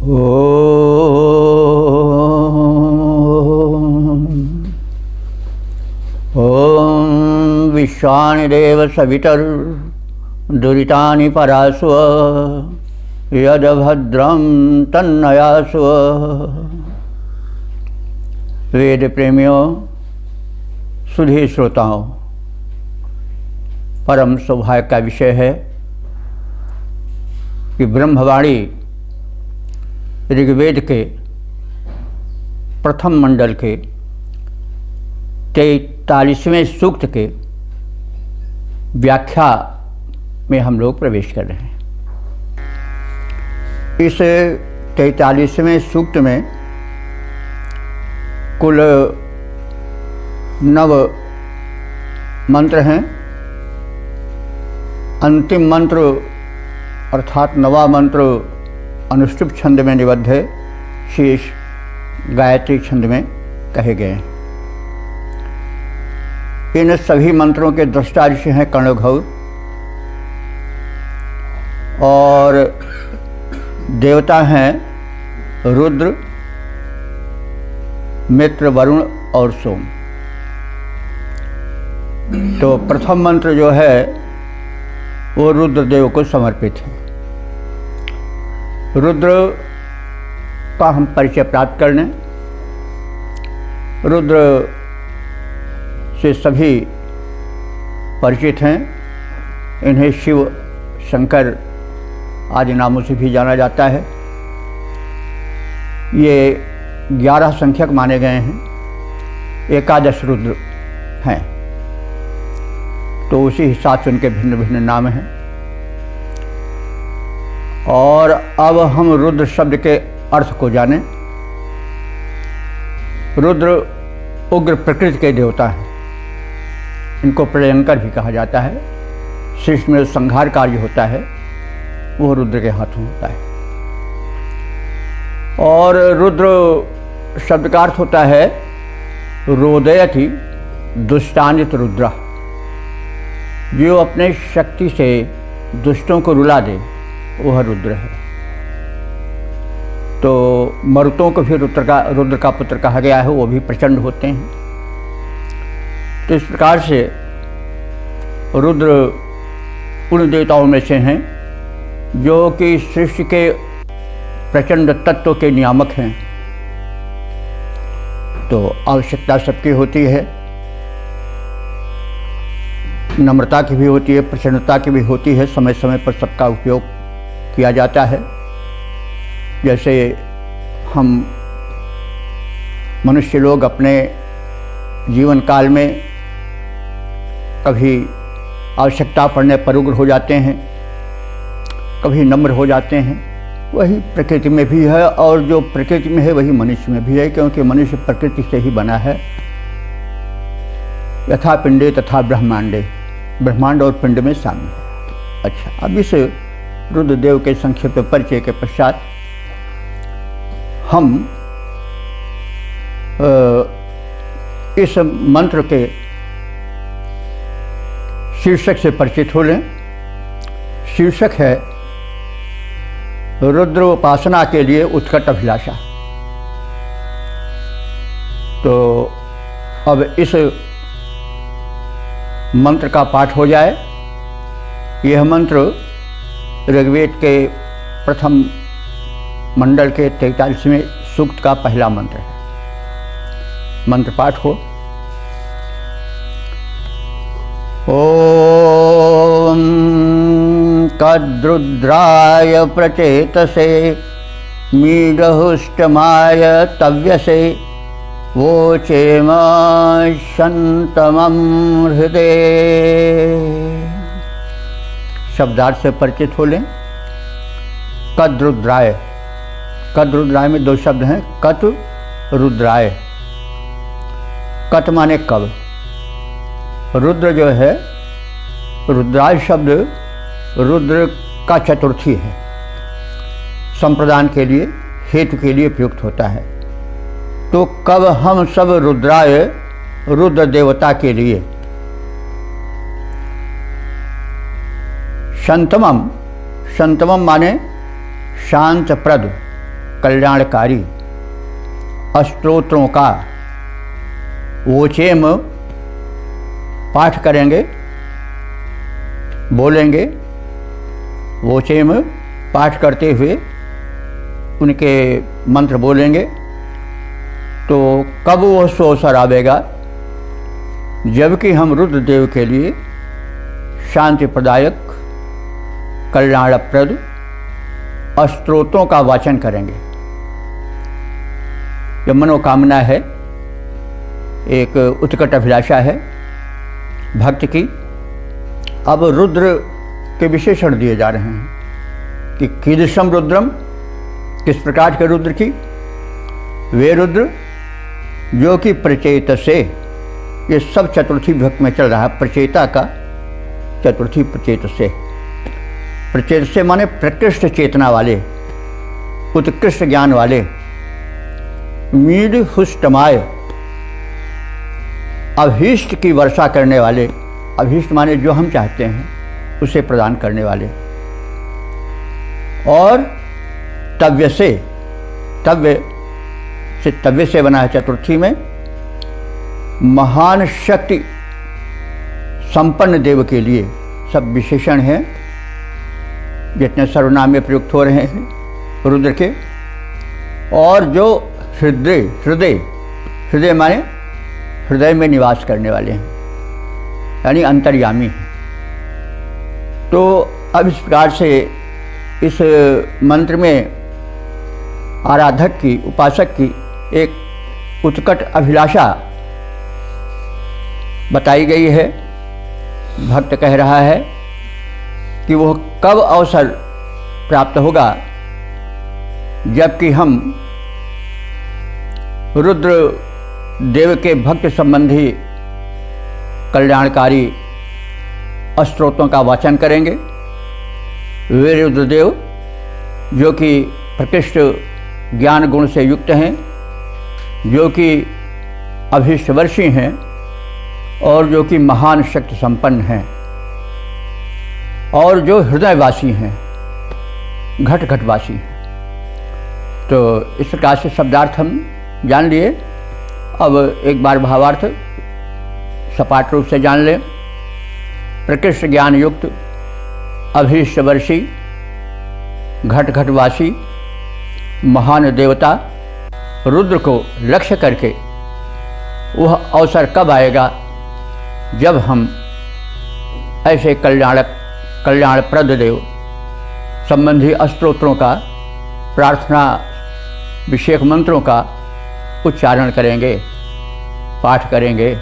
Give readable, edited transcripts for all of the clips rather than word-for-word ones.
ॐ विश्वानि देव सवितुर्दुरितानि परास्व यद्भद्रं तन्नयास्व। वेद प्रेमियों, सुधी श्रोताओं, परम सौभाग्य का विषय है कि ब्रह्मवाणी ऋग्वेद के प्रथम मंडल के 43वें सूक्त के व्याख्या में हम लोग प्रवेश कर रहे हैं। इस 43वें सूक्त में कुल 9 मंत्र हैं। अंतिम मंत्र अर्थात 9वां मंत्र अनुष्टुप छंद में निबद्ध है, शेष गायत्री छंद में कहे गए हैं। इन सभी मंत्रों के दृष्टा ऋषि हैं कर्णघौर और देवता हैं रुद्र, मित्र, वरुण और सोम। तो प्रथम मंत्र जो है वो रुद्रदेव को समर्पित है। रुद्र का हम परिचय प्राप्त कर लें। रुद्र से सभी परिचित हैं। इन्हें शिव, शंकर आदि नामों से भी जाना जाता है। ये 11 संख्यक माने गए हैं। 11 रुद्र हैं, तो उसी हिसाब से उनके भिन्न भिन्न नाम हैं। और अब हम रुद्र शब्द के अर्थ को जानें। रुद्र उग्र प्रकृति के देवता हैं। इनको प्रलयंकर भी कहा जाता है। सृष्टि में संहार कार्य होता है वो रुद्र के हाथों होता है। और रुद्र शब्द का अर्थ होता है रोदयति दुष्टानित रुद्रा, जो अपने शक्ति से दुष्टों को रुला दे, वह रुद्र है। तो मरुतों को भी रुद्र का पुत्र कहा गया है, वो भी प्रचंड होते हैं। तो इस प्रकार से रुद्र उन देवताओं में से हैं जो कि सृष्टि के प्रचंड तत्व के नियामक हैं। तो आवश्यकता सबकी होती है, नम्रता की भी होती है, प्रसन्नता की भी होती है। समय समय पर सबका उपयोग किया जाता है। जैसे हम मनुष्य लोग अपने जीवन काल में कभी आवश्यकता पड़ने पर उग्र हो जाते हैं, कभी नम्र हो जाते हैं। वही प्रकृति में भी है, और जो प्रकृति में है वही मनुष्य में भी है, क्योंकि मनुष्य प्रकृति से ही बना है। यथा पिंडे तथा ब्रह्मांडे, ब्रह्मांड और पिंड में शामिल है। अच्छा, अब इस रुद्रदेव के संक्षिप्त परिचय के पश्चात हम इस मंत्र के शीर्षक से परिचित हो लें। शीर्षक है रुद्र उपासना के लिए उत्कट अभिलाषा। तो अब इस मंत्र का पाठ हो जाए। यह मंत्र ऋग्वेद के प्रथम मंडल के 43वें सूक्त का पहला मंत्र है। मंत्र पाठ हो। ओम कद्रुद्राय प्रचेतसे मीढहुष्टमाय तव्यसे वोचेम शन्तमं हृदय। शब्दार्थ से परिचित हो लें। कद्रुद्राय, कद्रुद्राय में 2 शब्द हैं, कत रुद्राय। कत माने कब, रुद्र जो है, रुद्राय शब्द रुद्र का चतुर्थी है, संप्रदान के लिए, हेतु के लिए प्रयुक्त होता है। तो कब हम सब रुद्राय, रुद्र देवता के लिए शंतमम, शंतमम माने शांत प्रद कल्याणकारी स्तोत्रों का वोचेम पाठ करेंगे, बोलेंगे। वोचेम पाठ करते हुए उनके मंत्र बोलेंगे। तो कब वो अवसर आवेगा जबकि हम रुद्रदेव के लिए शांति प्रदायक कल्याणप्रद स्तोत्रों का वाचन करेंगे। यह मनोकामना है, एक उत्कट अभिलाषा है भक्त की। अब रुद्र के विशेषण दिए जा रहे हैं कि कीदृशम रुद्रम, किस प्रकार के रुद्र की। वे रुद्र जो कि प्रचेत से, ये सब चतुर्थी विभक्ति में चल रहा है, प्रचेता का चतुर्थी प्रचेत से। प्रचेत से माने प्रकृष्ट चेतना वाले, उत्कृष्ट ज्ञान वाले, मीड हुष्टमाय, अभीष्ट की वर्षा करने वाले। अभीष्ट माने जो हम चाहते हैं उसे प्रदान करने वाले। और तव्य से, तव्य से बना है चतुर्थी में, महान शक्ति संपन्न देव के लिए सब विशेषण हैं जितने सर्वनाम में प्रयुक्त हो रहे हैं रुद्र के। और जो हृदय माने हृदय में निवास करने वाले हैं, यानी अंतर्यामी हैं। तो अब इस प्रकार से इस मंत्र में आराधक की, उपासक की एक उत्कट अभिलाषा बताई गई है। भक्त कह रहा है कि वह कब अवसर प्राप्त होगा जबकि हम रुद्र देव के भक्त संबंधी कल्याणकारी स्तोत्रों का वाचन करेंगे। वे रुद्रदेव जो कि प्रकृष्ट ज्ञान गुण से युक्त हैं, जो कि अभीष्टवर्षी हैं और जो कि महान शक्ति संपन्न हैं और जो हृदयवासी हैं, घटघटवासी हैं। तो इस प्रकार से शब्दार्थ हम जान लिए। अब एक बार भावार्थ सपाट रूप से जान लें। प्रकृष्ट ज्ञान युक्त, अभीष्टवर्षी, घटघटवासी महान देवता रुद्र को लक्ष्य करके वह अवसर कब आएगा जब हम ऐसे कल्याणप्रद देव संबंधी स्तोत्रों का, प्रार्थना विषयक मंत्रों का उच्चारण करेंगे, पाठ करेंगे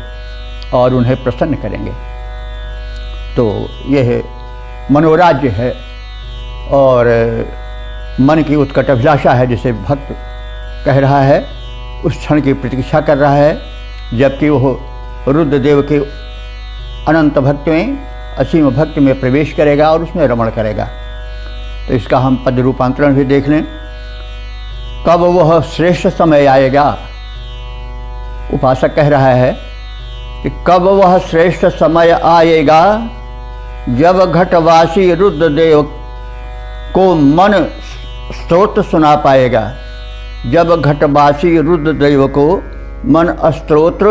और उन्हें प्रसन्न करेंगे। तो यह मनोराज्य है और मन की उत्कट अभिलाषा है जिसे भक्त कह रहा है। उस क्षण की प्रतीक्षा कर रहा है जबकि वह रुद्रदेव के अनंत भक्त में, असीम भक्त में प्रवेश करेगा और उसमें रमण करेगा। तो इसका हम पद रूपांतरण भी देख लें। कब वह श्रेष्ठ समय आएगा, उपासक कह रहा है कि कब वह श्रेष्ठ समय आएगा जब घटवासी रुद्रदेव को मन स्तोत्र सुना पाएगा। जब घटवासी रुद्रदेव को मन स्तोत्र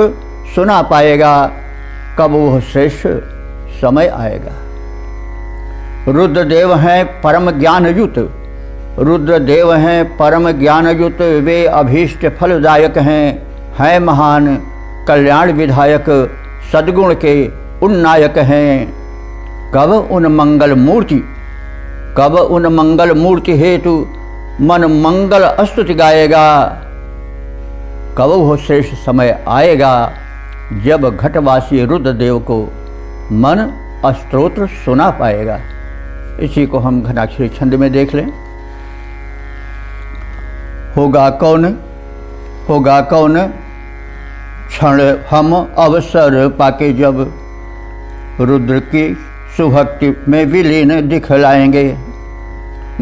सुना पाएगा, कब वह श्रेष्ठ समय आएगा। रुद्रदेव हैं परम ज्ञानयुत, रुद्रदेव हैं परम ज्ञानयुत, वे अभीष्ट फलदायक हैं महान कल्याण विधायक, सद्गुण के उन्नायक हैं। कब उन मंगल मूर्ति हेतु मन मंगल स्तुति गाएगा। कब वह श्रेष्ठ समय आएगा जब घटवासी रुद्रदेव को मन स्तोत्र सुना पाएगा। इसी को हम घनाक्षरी छंद में देख लें। होगा कौन क्षण हम अवसर पाके जब रुद्र की सुभक्ति में विलीन दिखलाएंगे।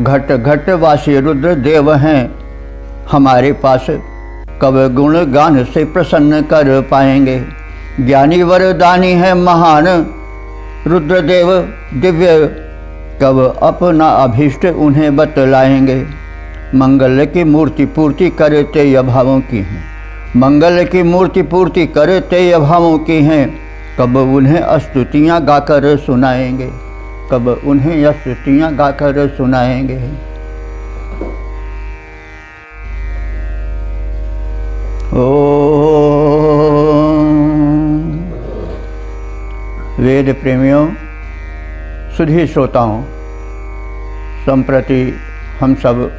घट घटवासी रुद्र देव हैं हमारे पास, कब गुण गान से प्रसन्न कर पाएंगे। ज्ञानी वरदानी है महान रुद्रदेव दिव्य, कब अपना अभीष्ट उन्हें बतलाएंगे। मंगल की मूर्ति पूर्ति करे ते अभावों की हैं। मंगल की मूर्ति पूर्ति करे ते अभावों की हैं। कब उन्हें स्तुतियाँ गाकर सुनाएंगे, कब उन्हें स्तुतियाँ गाकर सुनाएंगे। ओ वेद प्रेमियों, सुधी श्रोताओं, संप्रति हम सब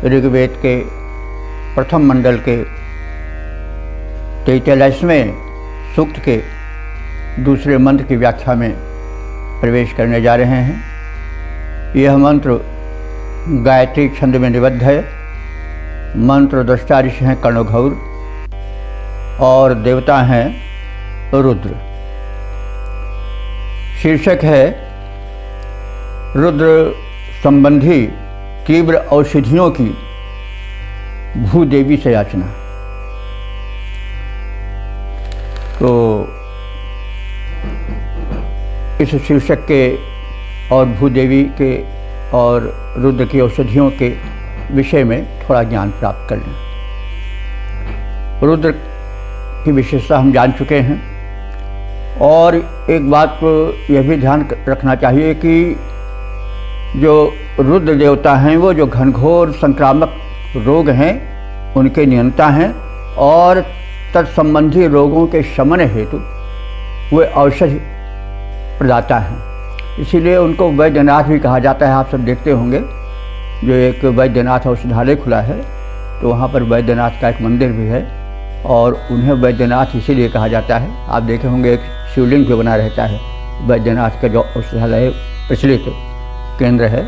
ऋग्वेद के प्रथम मंडल के 43वें सूक्त के दूसरे मंत्र की व्याख्या में प्रवेश करने जा रहे हैं। यह मंत्र गायत्री छंद में निबद्ध है। मंत्र दृष्टा ऋषि हैं कर्णघौर और देवता हैं रुद्र। शीर्षक है रुद्र संबंधी तीव्र औषधियों की भूदेवी से याचना। तो इस शीर्षक के और भूदेवी के और रुद्र की औषधियों के विषय में थोड़ा ज्ञान प्राप्त कर लें। रुद्र की विशेषता हम जान चुके हैं और एक बात को यह भी ध्यान रखना चाहिए कि जो रुद्र देवता हैं वो जो घनघोर संक्रामक रोग हैं उनके नियंता हैं और तत्संबंधी रोगों के शमन हेतु वे औषधि प्रदाता हैं। इसीलिए उनको वैद्यनाथ भी कहा जाता है। आप सब देखते होंगे जो एक वैद्यनाथ औषधालय खुला है तो वहाँ पर वैद्यनाथ का एक मंदिर भी है और उन्हें वैद्यनाथ इसीलिए कहा जाता है। आप देखे होंगे एक शिवलिंग भी बना रहता है। वैद्यनाथ का जो औषधालय प्रचलित केंद्र है,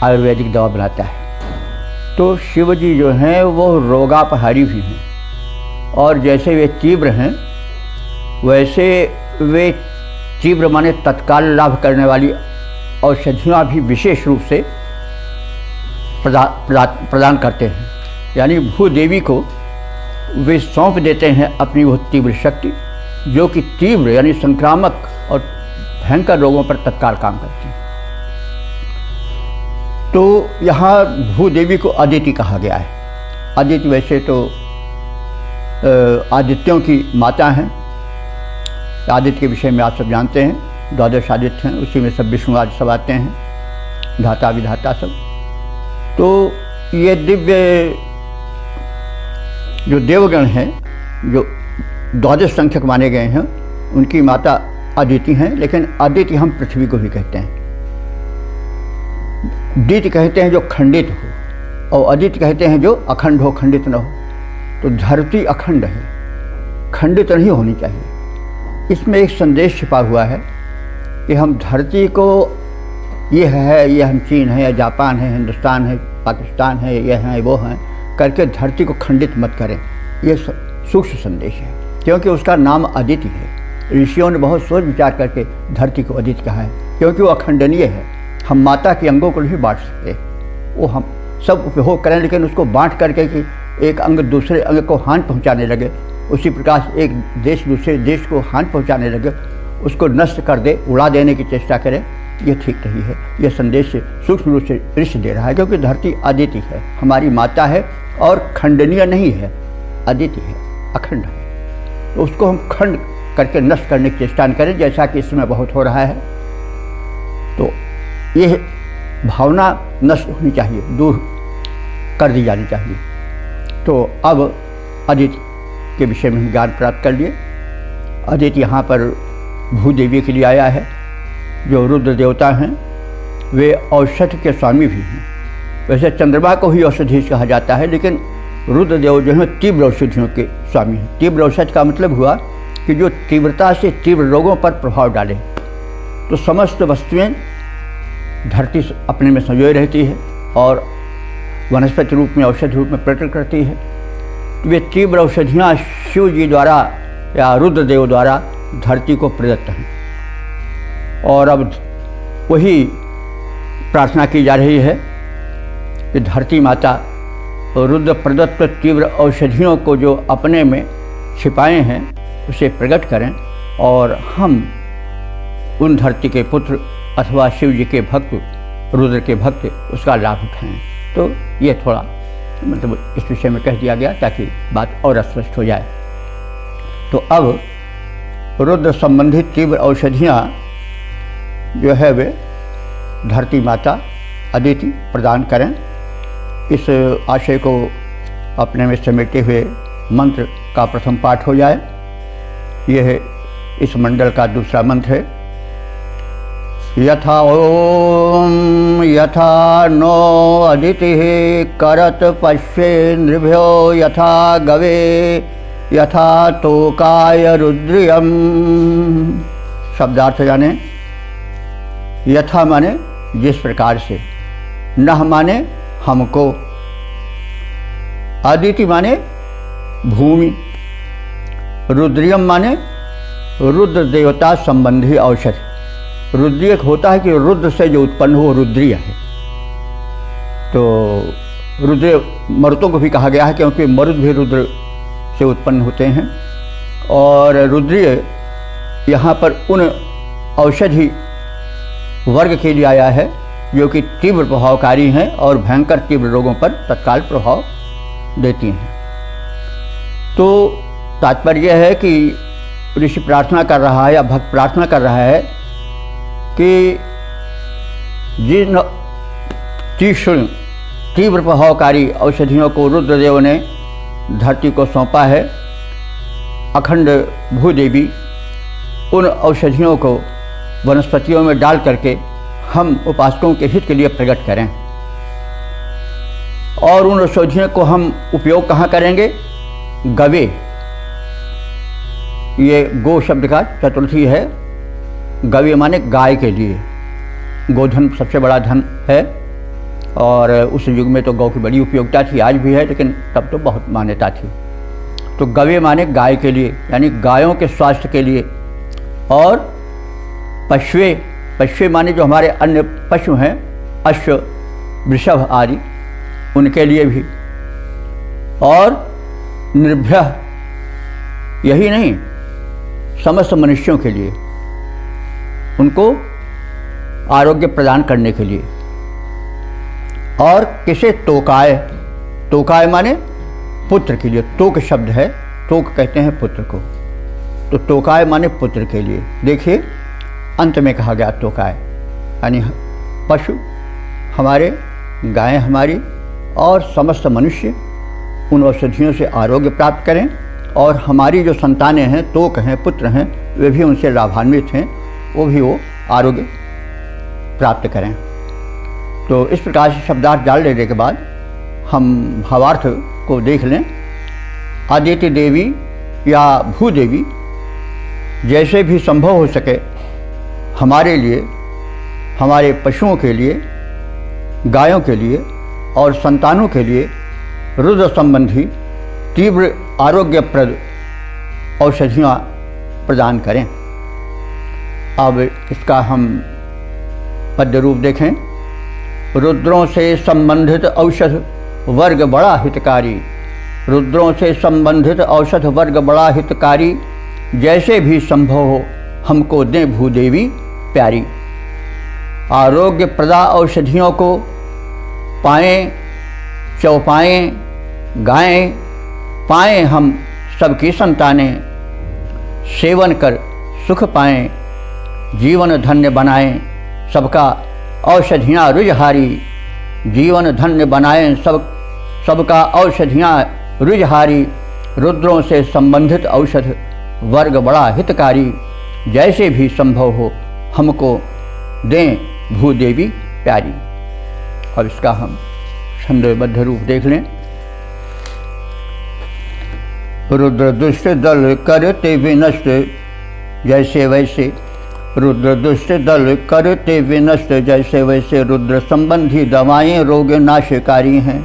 आयुर्वेदिक दवा बनाता है। तो शिव जी जो हैं वो रोगापहारी भी हैं और जैसे वे तीव्र हैं वैसे वे तीव्र माने तत्काल लाभ करने वाली औषधियाँ भी विशेष रूप से प्रदान करते हैं। यानी भूदेवी को वे सौंप देते हैं अपनी वह तीव्र शक्ति जो कि तीव्र यानी संक्रामक और भयंकर रोगों पर तत्काल काम करती है। तो यहाँ भूदेवी को अदिति कहा गया है। अदिति वैसे तो आदित्यों की माता हैं। आदित्य के विषय में आप सब जानते हैं, 12 आदित्य हैं, उसी में सब विष्णु आदि सब आते हैं, धाता विधाता सब। तो ये दिव्य जो देवगण हैं जो 12 संख्यक माने गए हैं उनकी माता अदिति हैं। लेकिन अदिति हम पृथ्वी को भी कहते हैं। दिति कहते हैं जो खंडित हो और अदिति कहते हैं जो अखंड हो, खंडित न हो। तो धरती अखंड है, खंडित नहीं होनी चाहिए। इसमें एक संदेश छिपा हुआ है कि हम धरती को ये है, ये हम चीन है या जापान है, हिंदुस्तान है, पाकिस्तान है, ये हैं वो हैं करके धरती को खंडित मत करें। ये सूक्ष्म संदेश है क्योंकि उसका नाम अदिति है। ऋषियों ने बहुत सोच विचार करके धरती को अदिति कहा है क्योंकि वो अखंडनीय है। हम माता के अंगों को नहीं बांट सकते, वो हम सब उपभोग करें, लेकिन उसको बांट करके कि एक अंग दूसरे अंग को हानि पहुंचाने लगे, उसी प्रकार एक देश दूसरे देश को हानि पहुंचाने लगे, उसको नष्ट कर दे, उड़ा देने की चेष्टा करें, ये ठीक नहीं है। यह संदेश सूक्ष्म रूप से ऋषि दे रहा है क्योंकि धरती अदिति है, हमारी माता है और खंडनीय नहीं है, अदिति है, अखंड है। तो उसको हम खंड करके नष्ट करने की चेष्टा न करें जैसा कि इस समय बहुत हो रहा है। तो यह भावना नष्ट होनी चाहिए, दूर कर दी जानी चाहिए। तो अब अदिति के विषय में ज्ञान प्राप्त कर लिए। अदिति यहाँ पर भूदेवी के लिए आया है। जो रुद्र देवता हैं वे औषधि के स्वामी भी हैं। वैसे चंद्रमा को ही औषधि कहा जाता है, लेकिन रुद्रदेव जो हैं तीव्र औषधियों के स्वामी हैं। तीव्र औषधि का मतलब हुआ कि जो तीव्रता से तीव्र रोगों पर प्रभाव डाले। तो समस्त वस्तुएं धरती अपने में संजोए रहती है और वनस्पति रूप में औषधि रूप में प्रकट करती है। तो वे तीव्र औषधियाँ शिव जी द्वारा या रुद्रदेव द्वारा धरती को प्रदत्त हैं और अब वही प्रार्थना की जा रही है कि धरती माता रुद्र प्रदत्त तीव्र औषधियों को जो अपने में छिपाए हैं उसे प्रकट करें और हम उन धरती के पुत्र अथवा शिव जी के भक्त, रुद्र के भक्त उसका लाभ उठाएं। तो ये थोड़ा मतलब इस विषय में कह दिया गया ताकि बात और स्पष्ट हो जाए। तो अब रुद्र संबंधित तीव्र औषधियाँ जो है वे धरती माता अदिति प्रदान करें, इस आशय को अपने में समेटे हुए मंत्र का प्रथम पाठ हो जाए। यह इस मंडल का दूसरा मंत्र है। यथा ओम यथा नो अदिति करत पश्येन्द्रिभ्यो यथा गवे यथा तोकाय रुद्रियम। शब्दार्थ जाने। यथा माने जिस प्रकार से, नह माने हमको, अदिति माने भूमि, रुद्रियम माने रुद्र देवता संबंधी औषधि। रुद्रीय होता है कि रुद्र से जो उत्पन्न हो रुद्रीय है। तो रुद्र मरुतों को भी कहा गया है क्योंकि मरुद भी रुद्र से उत्पन्न होते हैं। और रुद्रीय यहाँ पर उन औषधि वर्ग के लिए आया है जो कि तीव्र प्रभावकारी हैं और भयंकर तीव्र रोगों पर तत्काल प्रभाव देती हैं। तो तात्पर्य यह है कि ऋषि प्रार्थना कर रहा है या भक्त प्रार्थना कर रहा है कि जिन तीक्ष्ण तीव्र प्रभावकारी औषधियों को रुद्रदेव ने धरती को सौंपा है, अखंड भूदेवी उन औषधियों को वनस्पतियों में डाल करके हम उपासकों के हित के लिए प्रकट करें। और उन औषधियों को हम उपयोग कहाँ करेंगे? गवे, ये गो शब्द का चतुर्थी है। गवे माने गाय के लिए। गोधन सबसे बड़ा धन है और उस युग में तो गौ की बड़ी उपयोगिता थी, आज भी है, लेकिन तब तो बहुत मान्यता थी। तो गवे माने गाय के लिए, यानी गायों के स्वास्थ्य के लिए। और पशुए, पशुए माने जो हमारे अन्य पशु हैं, अश्व वृषभ आदि, उनके लिए भी। और निर्भय, यही नहीं, समस्त मनुष्यों के लिए, उनको आरोग्य प्रदान करने के लिए। और किसे? तोकाय, तोकाय माने पुत्र के लिए। तोक शब्द है, तोक कहते हैं पुत्र को, तो तोकाय माने पुत्र के लिए। देखिए अंत में कहा गया तोकाय, यानी पशु हमारे, गायें हमारी और समस्त मनुष्य उन औषधियों से आरोग्य प्राप्त करें। और हमारी जो संतानें हैं, तोक हैं, पुत्र हैं, वे भी उनसे लाभान्वित हैं, वो आरोग्य प्राप्त करें। तो इस प्रकार से शब्दार्थ जान लेने के बाद हम भावार्थ को देख लें। आदित्य देवी या भूदेवी जैसे भी संभव हो सके हमारे लिए, हमारे पशुओं के लिए, गायों के लिए और संतानों के लिए रुद्र संबंधी तीव्र आरोग्यप्रद औषधियाँ प्रदान करें। अब इसका हम पद्य रूप देखें। रुद्रों से संबंधित औषध वर्ग बड़ा हितकारी, रुद्रों से संबंधित औषध वर्ग बड़ा हितकारी, जैसे भी संभव हो हमको दें भूदेवी प्यारी। आरोग्य प्रदा औषधियों को पाएं, चौपाएं, गाएं, पाएं हम सबकी संतानें, सेवन कर सुख पाएं, जीवन धन्य बनाएं सबका औषधियाँ रुजहारी। जीवन धन्य बनाएं सबका औषधियाँ रुजहारी। रुद्रों से संबंधित औषध वर्ग बड़ा हितकारी, जैसे भी संभव हो हमको दें भूदेवी प्यारी। अब इसका हम छंदबद्ध रूप देख लें। रुद्र दुष्ट दल करते विनष्ट जैसे वैसे, रुद्र दुष्ट दल करते विनष्ट जैसे वैसे, रुद्र संबंधी दवाएं रोग नाशकारी हैं।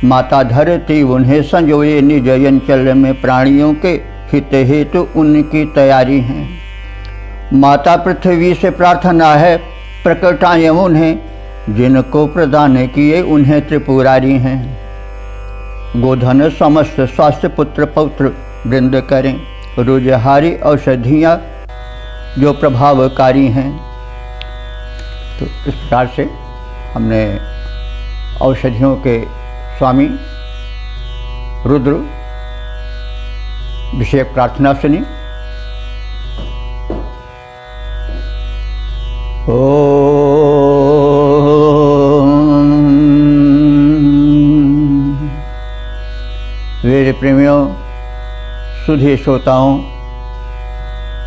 माता धरती उन्हें संजोए निज अंचल में, प्राणियों के हित हेतु उनकी तैयारी है। माता पृथ्वी से प्रार्थना है प्रकटाएं उन्हें, जिनको प्रदान किए उन्हें त्रिपुरारी हैं। गोधन समस्त स्वास्थ्य पुत्र पौत्र वृंद करें, रुजहारी औषधियाँ जो प्रभावकारी हैं। तो इस प्रकार से हमने औषधियों के स्वामी रुद्र विषयक प्रार्थना सुनी। वेद प्रेमियों, सुधी श्रोताओं,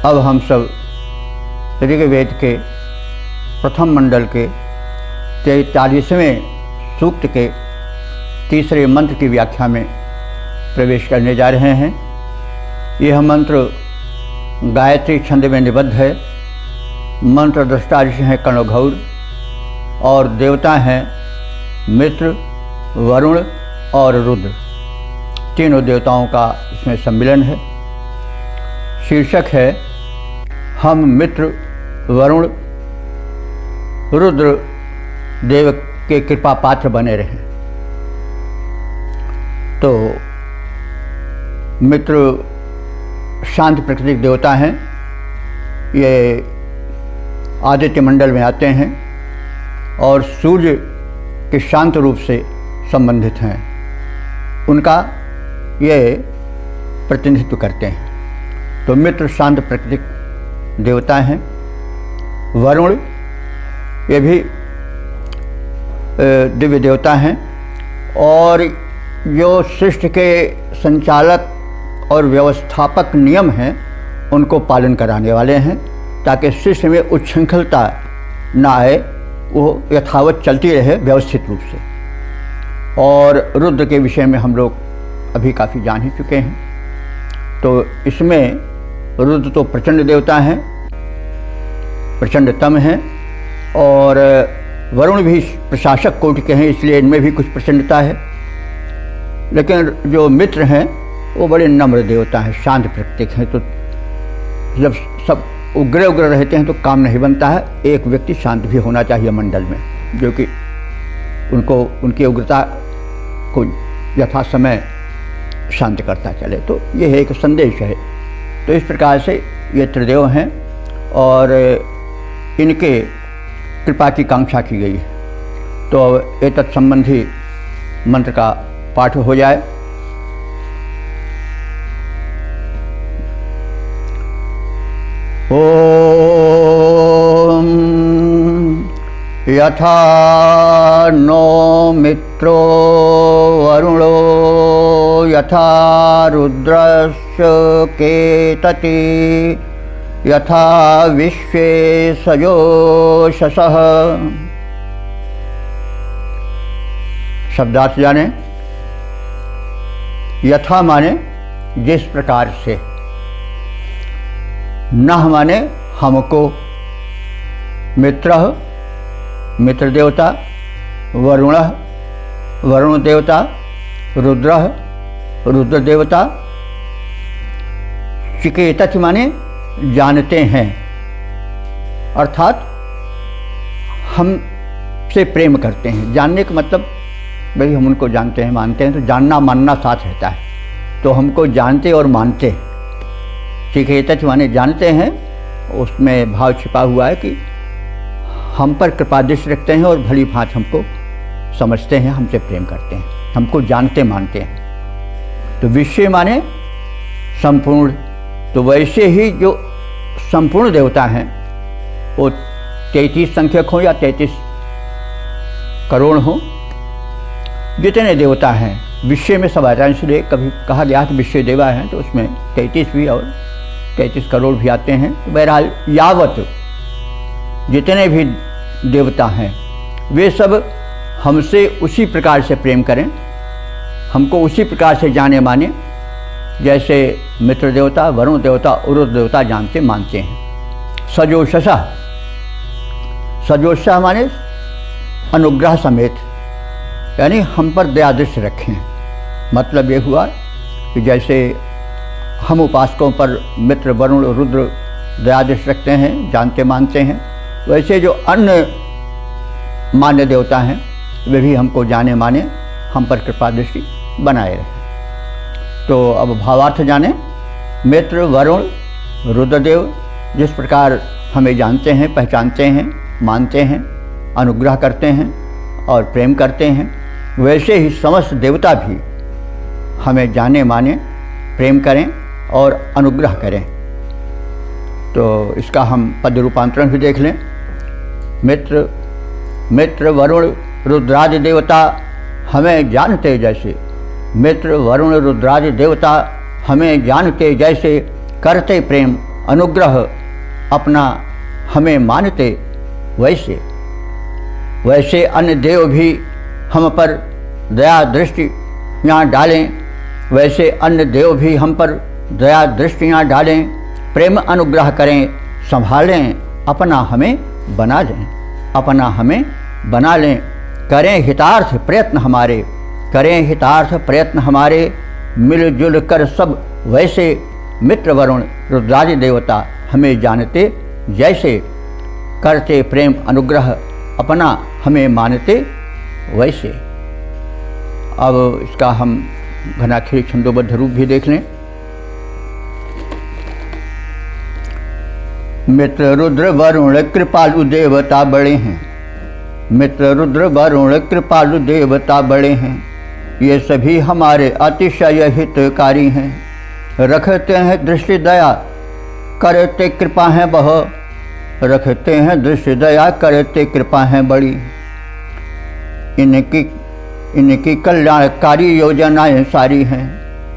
अब हम सब ऋग्वेद के प्रथम मंडल के 43वें सूक्त के तीसरे मंत्र की व्याख्या में प्रवेश करने जा रहे हैं। यह मंत्र गायत्री छंद में निबद्ध है। मंत्र दृष्टा ऋषि हैं कर्णघौर और देवता हैं मित्र, वरुण और रुद्र। तीनों देवताओं का इसमें सम्मिलन है। शीर्षक है हम मित्र, वरुण, रुद्र देव के कृपा पात्र बने रहें। तो मित्र शांत प्रकृतिक देवता हैं। ये आदित्य मंडल में आते हैं और सूर्य के शांत रूप से संबंधित हैं। उनका ये प्रतिनिधित्व करते हैं। तो मित्र शांत प्राकृतिक देवता हैं। वरुण ये भी दिव्य देवता हैं और जो सृष्टि के संचालक और व्यवस्थापक नियम हैं उनको पालन कराने वाले हैं, ताकि सृष्टि में उच्छृंखलता ना आए, वो यथावत चलती रहे व्यवस्थित रूप से। और रुद्र के विषय में हम लोग अभी काफ़ी जान ही चुके हैं। तो इसमें रुद्र तो प्रचंड देवता हैं, प्रचंडतम हैं, और वरुण भी प्रशासक कोटि के हैं, इसलिए इनमें भी कुछ प्रचंडता है। लेकिन जो मित्र हैं वो बड़े नम्र देवता हैं, शांत प्रकृतिक हैं। तो जब सब उग्र उग्र रहते हैं तो काम नहीं बनता है। एक व्यक्ति शांत भी होना चाहिए मंडल में, जो कि उनको उनकी उग्रता को यथा समय शांत करता चले। तो यह एक संदेश है। तो इस प्रकार से ये त्रिदेव हैं और इनके कृपा की कांक्षा की गई है। तो एतत् संबंधी मंत्र का पाठ हो जाए। ओम यथा नो मित्रो वरुणो यथा रुद्रस्य केतति यथा विश्वे सजोषसः। शब्दार्थ जाने। यथा माने जिस प्रकार से, नः माने हमको, मित्र मित्र देवता, वरुण वरुण देवता, रुद्र रुद्र देवता, चिकेतच माने जानते हैं, अर्थात हमसे प्रेम करते हैं। जानने का मतलब भाई हम उनको जानते हैं, मानते हैं, तो जानना मानना साथ रहता है। तो हमको जानते और मानते, चिकेतच माने जानते हैं, उसमें भाव छिपा हुआ है कि हम पर कृपा दृष्टि रखते हैं और भली भांति हमको समझते हैं, हमसे प्रेम करते हैं, हमको जानते मानते हैं। तो विश्व माने संपूर्ण। तो वैसे ही जो संपूर्ण देवता हैं वो 33 संख्यक हो या 33 करोड़ हो, जितने देवता हैं विश्व में सब आते हैं। इसलिए कभी कहा गया कि विश्व देवा हैं, तो उसमें 33 भी और 33 करोड़ भी आते हैं। तो बहरहाल यावत जितने भी देवता हैं वे सब हमसे उसी प्रकार से प्रेम करें, हमको उसी प्रकार से जाने माने जैसे मित्र देवता, वरुण देवता, रुद्र देवता जानते मानते हैं। सजोषसा, सजोषा माने अनुग्रह समेत, यानी हम पर दया दृष्टि रखें। मतलब ये हुआ कि जैसे हम उपासकों पर मित्र, वरुण, रुद्र दया दृष्टि रखते हैं, जानते मानते हैं, वैसे जो अन्य मान्य देवता हैं वे भी हमको जाने माने, हम पर कृपा दृष्टि बनाए रहे। तो अब भावार्थ जाने। मित्र, वरुण, रुद्रदेव जिस प्रकार हमें जानते हैं, पहचानते हैं, मानते हैं, अनुग्रह करते हैं और प्रेम करते हैं, वैसे ही समस्त देवता भी हमें जाने माने, प्रेम करें और अनुग्रह करें। तो इसका हम पद रूपांतरण भी देख लें। मित्र वरुण रुद्रादि देवता हमें जानते जैसे, मित्र वरुण रुद्रादि देवता हमें जानते जैसे, करते प्रेम अनुग्रह अपना हमें मानते वैसे। वैसे अन्य देव भी हम पर दया दृष्टियाँ डालें, वैसे अन्य देव भी हम पर दया दृष्टियाँ डालें, प्रेम अनुग्रह करें, संभालें, अपना हमें बना लें, अपना हमें बना लें। करें हितार्थ प्रयत्न हमारे, करें हितार्थ प्रयत्न हमारे, मिलजुल कर सब वैसे। मित्र वरुण रुद्रादि देवता हमें जानते जैसे, करते प्रेम अनुग्रह अपना हमें मानते वैसे। अब इसका हम घनाक्षरी छंदोबद्ध रूप भी देख लें। मित्र रुद्र वरुण कृपालु देवता बड़े हैं, मित्र रुद्र वरुण कृपालु देवता बड़े हैं, ये सभी हमारे अतिशय हितकारी हैं। रखते हैं दृष्टि दया करते कृपा है बह, रखते हैं दृष्टि दया करते कृपा है बड़ी। इनकी कल्याणकारी योजनाएं सारी हैं,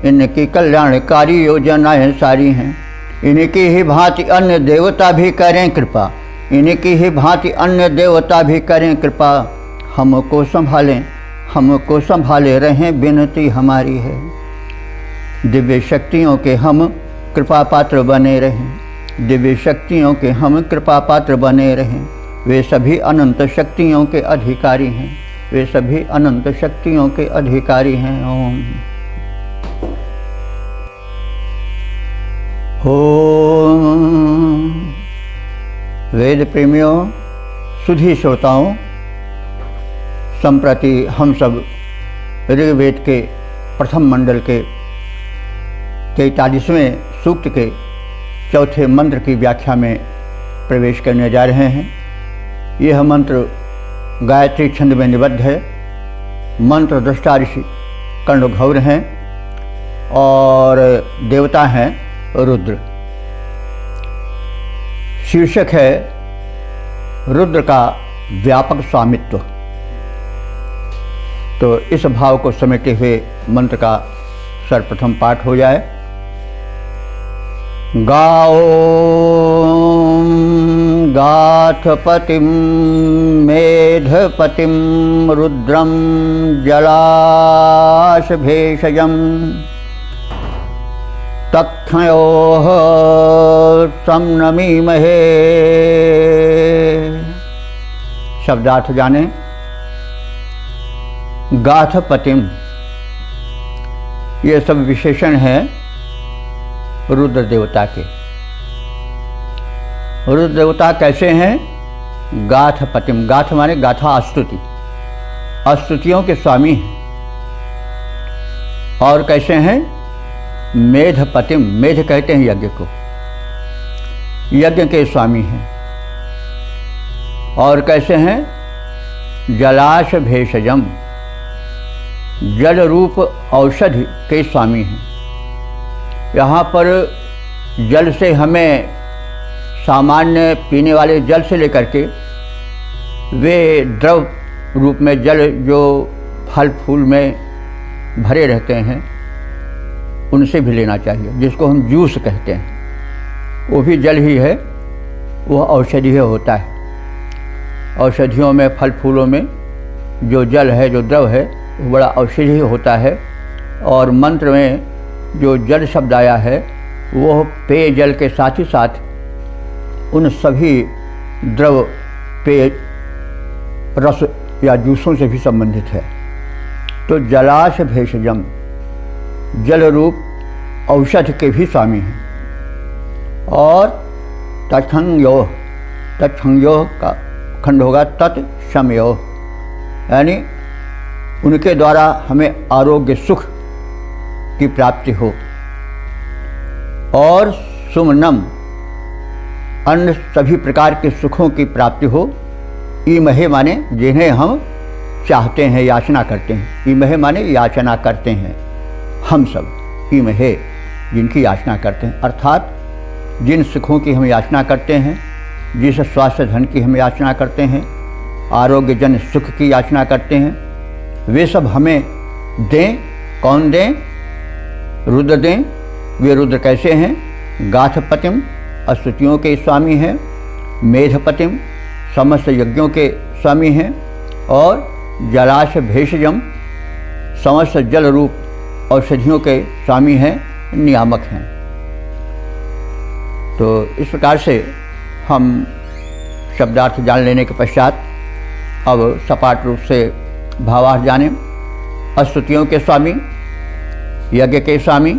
इनकी कल्याणकारी योजनाएं सारी हैं। इनकी ही भांति अन्य देवता भी करें कृपा, इनकी ही भांति अन्य देवता भी करें कृपा। हमको संभालें, हमको संभाले रहें विनती हमारी है। दिव्य शक्तियों के हम कृपा पात्र बने रहें, दिव्य शक्तियों के हम कृपा पात्र बने रहें। वे सभी अनंत शक्तियों के अधिकारी हैं, वे सभी अनंत शक्तियों के अधिकारी हैं। ओम ओम। वेद प्रेमियों, सुधी श्रोताओं, संप्रति हम सब ऋग्वेद के प्रथम मंडल के 43वें सूक्त के चौथे मंत्र की व्याख्या में प्रवेश करने जा रहे हैं। यह मंत्र गायत्री छंद में निबद्ध है। मंत्र दृष्टा ऋषि कर्णघौर हैं और देवता हैं रुद्र। शीर्षक है रुद्र का व्यापक स्वामित्व। तो इस भाव को समेटे हुए मंत्र का सर्वप्रथम पाठ हो जाए। गाओ गाथपतिं मेधपतिं रुद्रं जलाशभेषजं तक्षयोः समनमीमहे। शब्दार्थ जाने। गाथपतिम, ये सब विशेषण हैं रुद्र देवता के। रुद्र देवता कैसे हैं? गाथपतिम, गाथ माने गाथा स्तुति, स्तुतियों के स्वामी हैं। और कैसे हैं? मेधपतिम, मेध कहते हैं यज्ञ को, यज्ञ के स्वामी हैं। और कैसे हैं? जलाश भेषजम, जल रूप औषधि के स्वामी हैं। यहाँ पर जल से हमें सामान्य पीने वाले जल से लेकर के वे द्रव रूप में जल जो फल फूल में भरे रहते हैं उनसे भी लेना चाहिए, जिसको हम जूस कहते हैं। वो भी जल ही है, वह औषधीय होता है। औषधियों में, फल फूलों में जो जल है, जो द्रव है, वो बड़ा औषधीय होता है। और मंत्र में जो जल शब्द आया है वो पेय जल के साथ ही साथ उन सभी द्रव पेय रस या जूसों से भी संबंधित है। तो जलाश भेषजम, जल रूप औषध के भी स्वामी हैं। और तत्संयोः, तत्संयोः का खंड होगा तत्संयोः, यानी उनके द्वारा हमें आरोग्य सुख की प्राप्ति हो। और सुमनम, अन्य सभी प्रकार के सुखों की प्राप्ति हो। ईमहे माने जिन्हें हम चाहते हैं, याचना करते हैं। इमहे माने याचना करते हैं, हम सब इमहे जिनकी याचना करते हैं, अर्थात जिन सुखों की हम याचना करते हैं, जिस स्वास्थ्य धन की हम याचना करते हैं, आरोग्य जन सुख की याचना करते हैं, वे सब हमें दें। कौन दें? रुद्र दें। वे रुद्र कैसे हैं? गाथपतिम, स्तुतियों के स्वामी हैं, मेधपतिम, समस्त यज्ञों के स्वामी हैं, और जलाश भेषजम, समस्त जल रूप औषधियों के स्वामी हैं, नियामक हैं। तो इस प्रकार से हम शब्दार्थ जान लेने के पश्चात अब सपाट रूप से भावार्थ जानें। स्तुतियों के स्वामी, यज्ञ के स्वामी,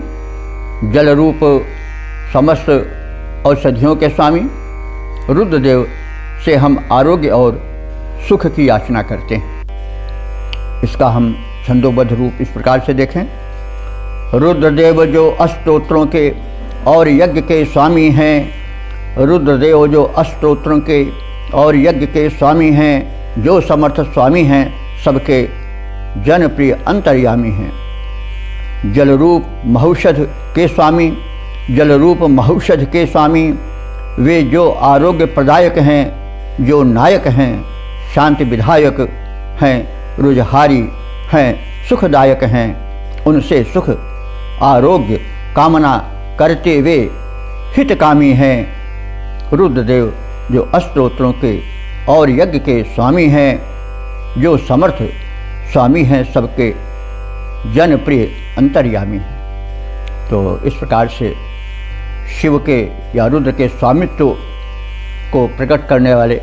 जल रूप समस्त औषधियों के स्वामी रुद्रदेव से हम आरोग्य और सुख की याचना करते हैं। इसका हम छंदोबद्ध रूप इस प्रकार से देखें। रुद्रदेव जो अष्टोत्रों के और यज्ञ के स्वामी हैं, रुद्रदेव जो अष्टोत्रों के और यज्ञ के स्वामी हैं, जो समर्थ स्वामी हैं, सबके जनप्रिय अंतर्यामी हैं। जलरूप महौषध के स्वामी, जलरूप महौषध के स्वामी, वे जो आरोग्य प्रदायक हैं, जो नायक हैं, शांति विधायक हैं, रुजहारी हैं, सुखदायक हैं, उनसे सुख आरोग्य कामना करते वे हितकामी हैं। रुद्रदेव जो अष्टोत्रों के और यज्ञ के स्वामी हैं, जो समर्थ स्वामी हैं, सबके जनप्रिय अंतर्यामी हैं। तो इस प्रकार से शिव के या रुद्र के स्वामित्व को प्रकट करने वाले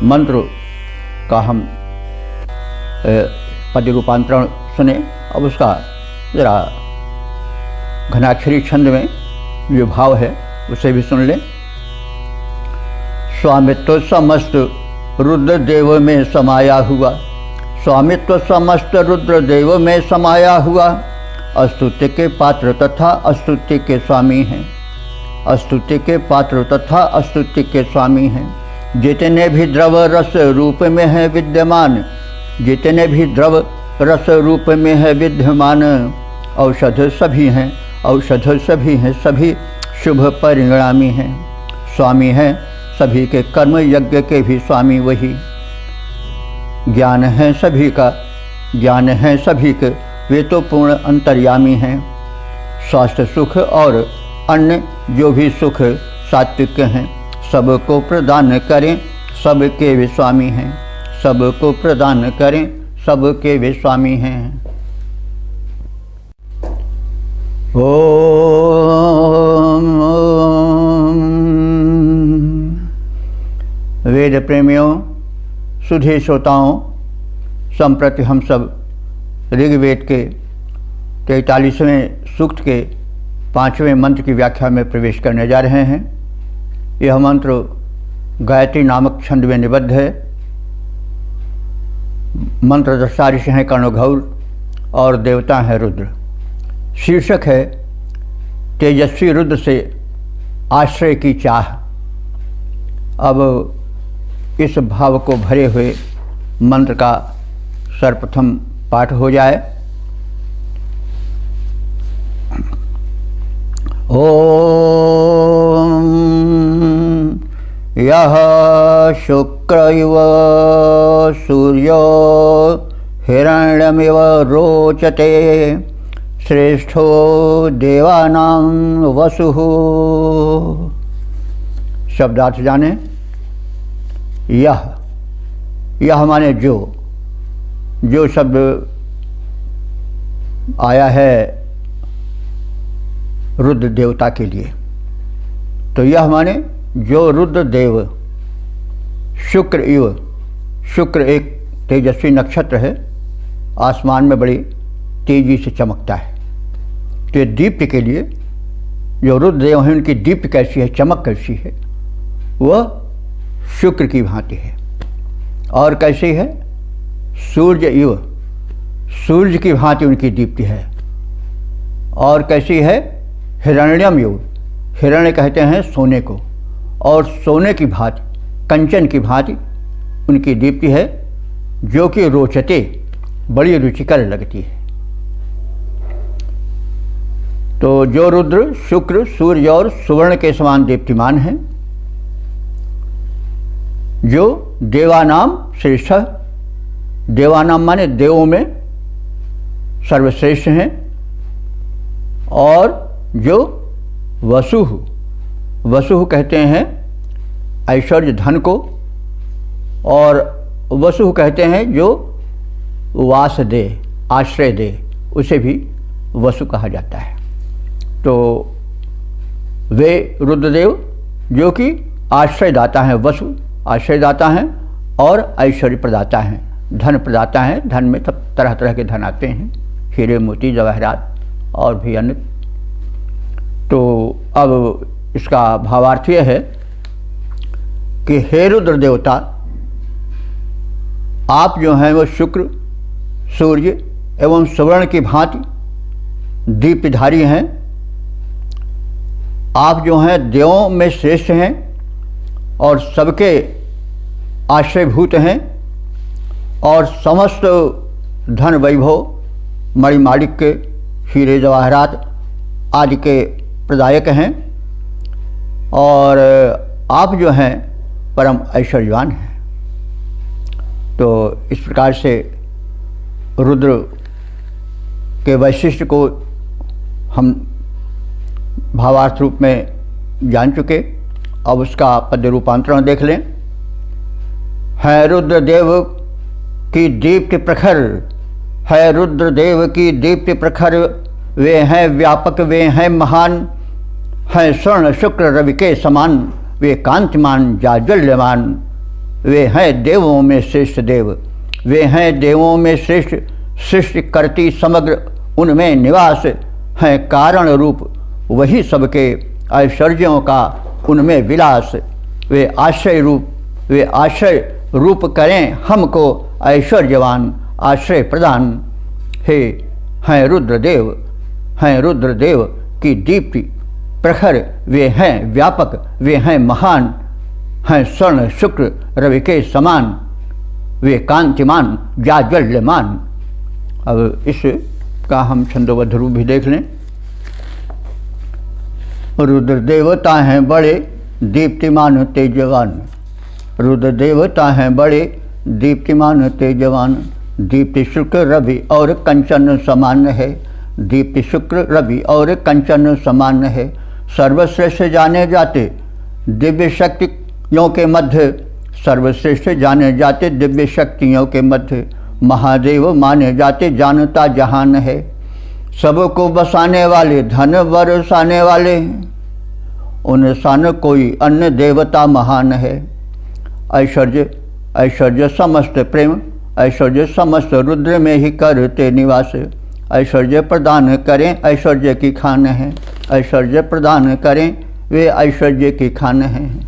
मंत्र का हम पद रूपांतरण सुने। अब उसका जरा घनाक्षरी छंद में जो भाव है उसे भी सुन लें। स्वामित्व समस्त रुद्रदेव में समाया हुआ, स्वामित्व समस्त रुद्रदेव में समाया हुआ, स्तुति के पात्र तथा स्तुति के स्वामी हैं, स्तुति के पात्र तथा स्तुति के स्वामी हैं। जितने भी द्रव रस रूप में है विद्यमान, जितने भी द्रव रस रूप में है विद्यमान, औषध सभी हैं, औषध सभी हैं, सभी शुभ परिणामी हैं। स्वामी हैं सभी के कर्म यज्ञ के भी स्वामी वही। ज्ञान है सभी का, ज्ञान है सभी के, वे तो पूर्ण अंतर्यामी हैं। स्वास्थ्य सुख और अन्य जो भी सुख सात्विक हैं, सबको प्रदान करें, सबके वे स्वामी हैं, सबको प्रदान करें, सबके वे स्वामी हैं। ओम वेद प्रेमियों, सुधी श्रोताओं, संप्रति हम सब ऋग्वेद के 43वें सूक्त के 5वें मंत्र की व्याख्या में प्रवेश करने जा रहे हैं। यह मंत्र गायत्री नामक छंद में निबद्ध है। मंत्र दृष्टा ऋषि हैं कर्णघौर और देवता हैं रुद्र। शीर्षक है तेजस्वी रुद्र से आश्रय की चाह। अब इस भाव को भरे हुए मंत्र का सर्वप्रथम पाठ हो जाए। ओम यह शुक्र इव सूर्यो हिरण्यमिव रोचते, श्रेष्ठो देवानां वसुः। शब्दार्थ जाने। यह माने जो शब्द आया है रुद्र देवता के लिए, तो यह माने जो रुद्र देव शुक्र इव, शुक्र एक तेजस्वी नक्षत्र है, आसमान में बड़ी तेजी से चमकता है। तो ये दीप्ति के लिए जो रुद्र देव हैं उनकी दीप्ति कैसी है, चमक कैसी है, वह शुक्र की भांति है। और कैसी है? सूर्य इव, सूर्य की भांति उनकी दीप्ति है। और कैसी है? हिरण्यम इव, हिरण्य कहते हैं सोने को, और सोने की भांति, कंचन की भांति उनकी दीप्ति है। जो कि रोचते, बड़ी रुचिकर लगती है। तो जो रुद्र शुक्र, सूर्य और सुवर्ण के समान दीप्तिमान हैं, जो देवानाम श्रेष्ठ, देवानाम माने देवों में सर्वश्रेष्ठ हैं, और जो वसुः, वसुः कहते हैं ऐश्वर्य धन को, और वसुः कहते हैं जो वास दे, आश्रय दे, उसे भी वसु कहा जाता है। तो वे रुद्रदेव जो कि आश्रयदाता हैं, वसु आश्रयदाता हैं और ऐश्वर्य प्रदाता हैं, धन प्रदाता हैं। धन में सब तरह तरह के धन आते हैं, हीरे मोती जवाहरात और भी अन्य। तो अब इसका भावार्थ यह है कि हे रुद्र देवता, आप जो हैं वो शुक्र, सूर्य एवं सुवर्ण की भांति दीप्तधारी हैं। आप जो हैं देवों में श्रेष्ठ हैं और सबके आश्रयभूत हैं, और समस्त धन वैभव, मणिमाणिक के, हीरे जवाहरात आदि के प्रदायक हैं, और आप जो हैं परम ऐश्वर्यवान हैं। तो इस प्रकार से रुद्र के वैशिष्ट्य को हम भावार्थ रूप में जान चुके। अब उसका पद्य रूपांतरण देख लें। है रुद्रदेव की दीप्ति प्रखर, है रुद्रदेव की दीप्ति प्रखर, वे हैं व्यापक, वे हैं महान, हैं स्वर्ण शुक्र रवि के समान, वे कांतिमान जाज्वल्यमान, वे हैं देवों में श्रेष्ठ देव, वे हैं देवों में श्रेष्ठ, सृष्टि करती समग्र उनमें निवास, हैं कारण रूप वही सबके ऐश्वर्यों का उनमें विलास, वे आश्रय रूप, वे आश्रय रूप करें हमको ऐश्वर्यवान आश्रय प्रदान। हे हैं रुद्रदेव, हैं रुद्रदेव की दीप्ति प्रखर, वे हैं व्यापक, वे हैं महान, हैं स्वर्ण शुक्र रवि के समान, वे कांतिमान जाज्वल्यमान। अब इसका हम छंदोबद्ध रूप भी देख लें। रुद्र देवता हैं बड़े दीप्तिमान तेजवान, रुद्र देवता हैं बड़े दीप्तिमान तेजवान, दीप्ति शुक्र रवि और कंचन समान है, दीप्ति शुक्र रवि और कंचन समान है, सर्वश्रेष्ठ जाने जाते दिव्य शक्तियों के मध्य, सर्वश्रेष्ठ जाने जाते दिव्य शक्तियों के मध्य, महादेव माने जाते जानता जहान है, सबको बसाने वाले धन बरसाने वाले, उन सान कोई अन्य देवता महान है। ऐश्वर्य ऐश्वर्य समस्त प्रेम, ऐश्वर्य समस्त रुद्र में ही करते निवास, ऐश्वर्य प्रदान करें ऐश्वर्य की खान है, ऐश्वर्य प्रदान करें वे ऐश्वर्य की खान हैं।